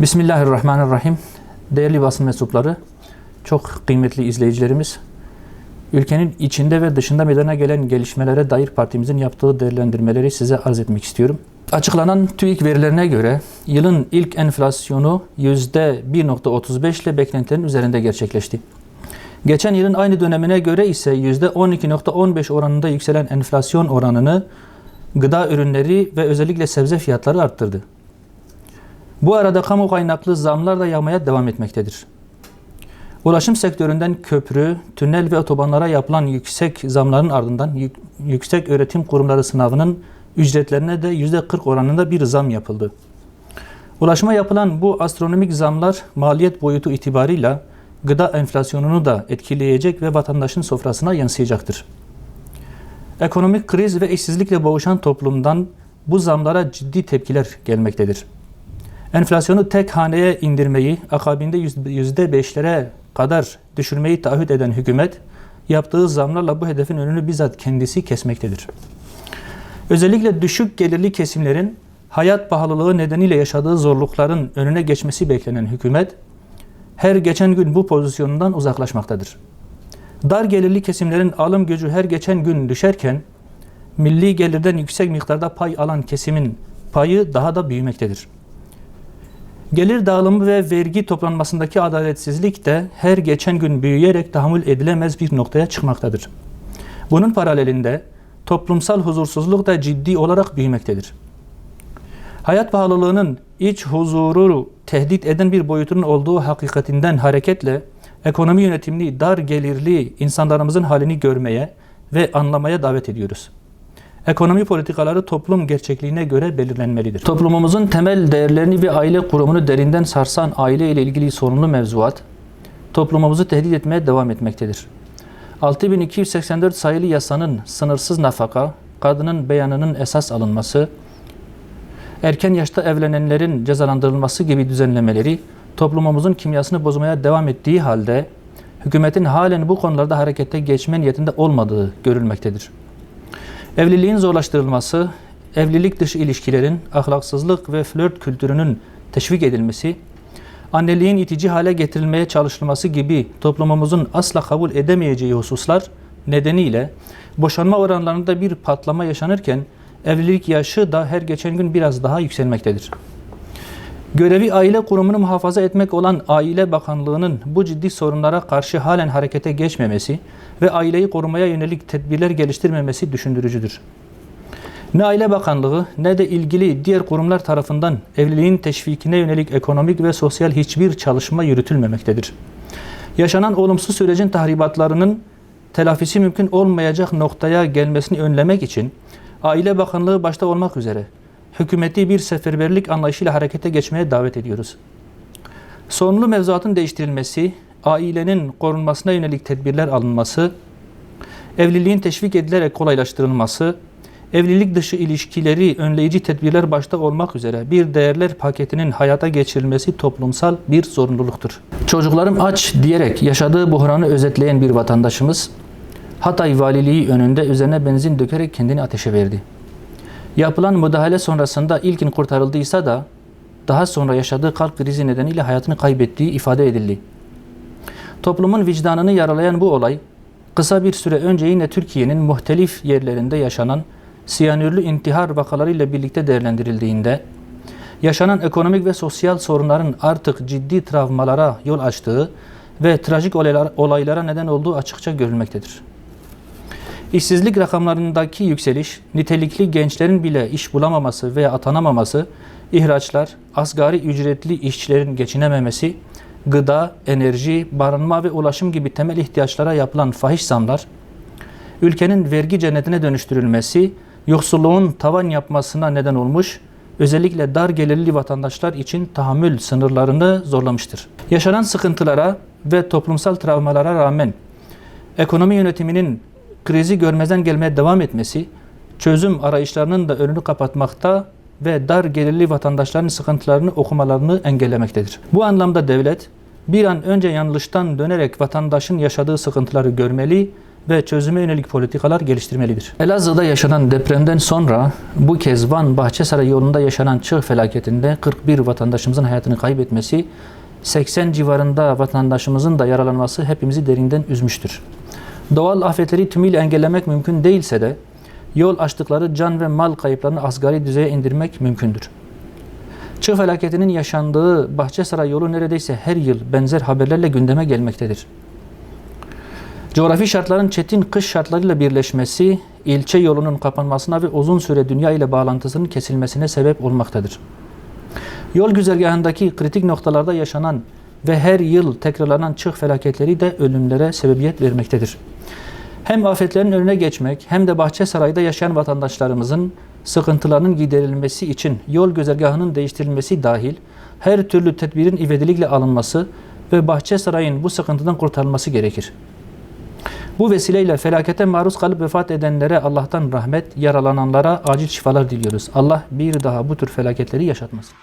Bismillahirrahmanirrahim. Değerli basın mensupları, çok kıymetli izleyicilerimiz, ülkenin içinde ve dışında meydana gelen gelişmelere dair partimizin yaptığı değerlendirmeleri size arz etmek istiyorum. Açıklanan TÜİK verilerine göre yılın ilk enflasyonu %1.35 ile beklentilerin üzerinde gerçekleşti. Geçen yılın aynı dönemine göre ise %12.15 oranında yükselen enflasyon oranını gıda ürünleri ve özellikle sebze fiyatları arttırdı. Bu arada kamu kaynaklı zamlar da yağmaya devam etmektedir. Ulaşım sektöründen köprü, tünel ve otobanlara yapılan yüksek zamların ardından yüksek öğretim kurumları sınavının ücretlerine de %40 oranında bir zam yapıldı. Ulaşıma yapılan bu astronomik zamlar maliyet boyutu itibarıyla gıda enflasyonunu da etkileyecek ve vatandaşın sofrasına yansıyacaktır. Ekonomik kriz ve işsizlikle boğuşan toplumdan bu zamlara ciddi tepkiler gelmektedir. Enflasyonu tek haneye indirmeyi, akabinde %5'lere kadar düşürmeyi taahhüt eden hükümet, yaptığı zamlarla bu hedefin önünü bizzat kendisi kesmektedir. Özellikle düşük gelirli kesimlerin hayat pahalılığı nedeniyle yaşadığı zorlukların önüne geçmesi beklenen hükümet, her geçen gün bu pozisyonundan uzaklaşmaktadır. Dar gelirli kesimlerin alım gücü her geçen gün düşerken, milli gelirden yüksek miktarda pay alan kesimin payı daha da büyümektedir. Gelir dağılımı ve vergi toplanmasındaki adaletsizlik de her geçen gün büyüyerek tahammül edilemez bir noktaya çıkmaktadır. Bunun paralelinde toplumsal huzursuzluk da ciddi olarak büyümektedir. Hayat pahalılığının iç huzuru tehdit eden bir boyutunun olduğu hakikatinden hareketle ekonomi yönetimini dar gelirli insanlarımızın halini görmeye ve anlamaya davet ediyoruz. Ekonomi politikaları toplum gerçekliğine göre belirlenmelidir. Toplumumuzun temel değerlerini ve aile kurumunu derinden sarsan aile ile ilgili sorunlu mevzuat, toplumumuzu tehdit etmeye devam etmektedir. 6284 sayılı yasanın sınırsız nafaka, kadının beyanının esas alınması, erken yaşta evlenenlerin cezalandırılması gibi düzenlemeleri toplumumuzun kimyasını bozmaya devam ettiği halde hükümetin halen bu konularda harekete geçme niyetinde olmadığı görülmektedir. Evliliğin zorlaştırılması, evlilik dışı ilişkilerin, ahlaksızlık ve flört kültürünün teşvik edilmesi, anneliğin itici hale getirilmeye çalışılması gibi toplumumuzun asla kabul edemeyeceği hususlar nedeniyle boşanma oranlarında bir patlama yaşanırken evlilik yaşı da her geçen gün biraz daha yükselmektedir. Görevi aile kurumunu muhafaza etmek olan Aile Bakanlığı'nın bu ciddi sorunlara karşı halen harekete geçmemesi ve aileyi korumaya yönelik tedbirler geliştirmemesi düşündürücüdür. Ne Aile Bakanlığı ne de ilgili diğer kurumlar tarafından evliliğin teşvikine yönelik ekonomik ve sosyal hiçbir çalışma yürütülmemektedir. Yaşanan olumsuz sürecin tahribatlarının telafisi mümkün olmayacak noktaya gelmesini önlemek için Aile Bakanlığı başta olmak üzere hükümeti bir seferberlik anlayışıyla harekete geçmeye davet ediyoruz. Sorunlu mevzuatın değiştirilmesi, ailenin korunmasına yönelik tedbirler alınması, evliliğin teşvik edilerek kolaylaştırılması, evlilik dışı ilişkileri önleyici tedbirler başta olmak üzere bir değerler paketinin hayata geçirilmesi toplumsal bir zorunluluktur. Çocuklarım aç diyerek yaşadığı buhranı özetleyen bir vatandaşımız, Hatay Valiliği önünde üzerine benzin dökerek kendini ateşe verdi. Yapılan müdahale sonrasında ilkin kurtarıldıysa da daha sonra yaşadığı kalp krizi nedeniyle hayatını kaybettiği ifade edildi. Toplumun vicdanını yaralayan bu olay, kısa bir süre önce yine Türkiye'nin muhtelif yerlerinde yaşanan siyanürlü intihar vakalarıyla birlikte değerlendirildiğinde, yaşanan ekonomik ve sosyal sorunların artık ciddi travmalara yol açtığı ve trajik olaylara neden olduğu açıkça görülmektedir. İşsizlik rakamlarındaki yükseliş, nitelikli gençlerin bile iş bulamaması veya atanamaması, ihraçlar, asgari ücretli işçilerin geçinememesi, gıda, enerji, barınma ve ulaşım gibi temel ihtiyaçlara yapılan fahiş zamlar, ülkenin vergi cennetine dönüştürülmesi, yoksulluğun tavan yapmasına neden olmuş, özellikle dar gelirli vatandaşlar için tahammül sınırlarını zorlamıştır. Yaşanan sıkıntılara ve toplumsal travmalara rağmen ekonomi yönetiminin krizi görmezden gelmeye devam etmesi, çözüm arayışlarının da önünü kapatmakta ve dar gelirli vatandaşların sıkıntılarını okumalarını engellemektedir. Bu anlamda devlet bir an önce yanlıştan dönerek vatandaşın yaşadığı sıkıntıları görmeli ve çözüme yönelik politikalar geliştirmelidir. Elazığ'da yaşanan depremden sonra bu kez Van Bahçesaray yolunda yaşanan çığ felaketinde 41 vatandaşımızın hayatını kaybetmesi, 80 civarında vatandaşımızın da yaralanması hepimizi derinden üzmüştür. Doğal afetleri tümüyle engellemek mümkün değilse de yol açtıkları can ve mal kayıplarını asgari düzeye indirmek mümkündür. Çığ felaketinin yaşandığı Bahçesaray yolu neredeyse her yıl benzer haberlerle gündeme gelmektedir. Coğrafi şartların çetin kış şartlarıyla birleşmesi, ilçe yolunun kapanmasına ve uzun süre dünya ile bağlantısının kesilmesine sebep olmaktadır. Yol güzergahındaki kritik noktalarda yaşanan ve her yıl tekrarlanan çığ felaketleri de ölümlere sebebiyet vermektedir. Hem afetlerin önüne geçmek hem de Bahçesaray'da yaşayan vatandaşlarımızın sıkıntılarının giderilmesi için yol güzergahının değiştirilmesi dahil her türlü tedbirin ivedilikle alınması ve Bahçesaray'ın bu sıkıntıdan kurtarılması gerekir. Bu vesileyle felakete maruz kalıp vefat edenlere Allah'tan rahmet, yaralananlara acil şifalar diliyoruz. Allah bir daha bu tür felaketleri yaşatmasın.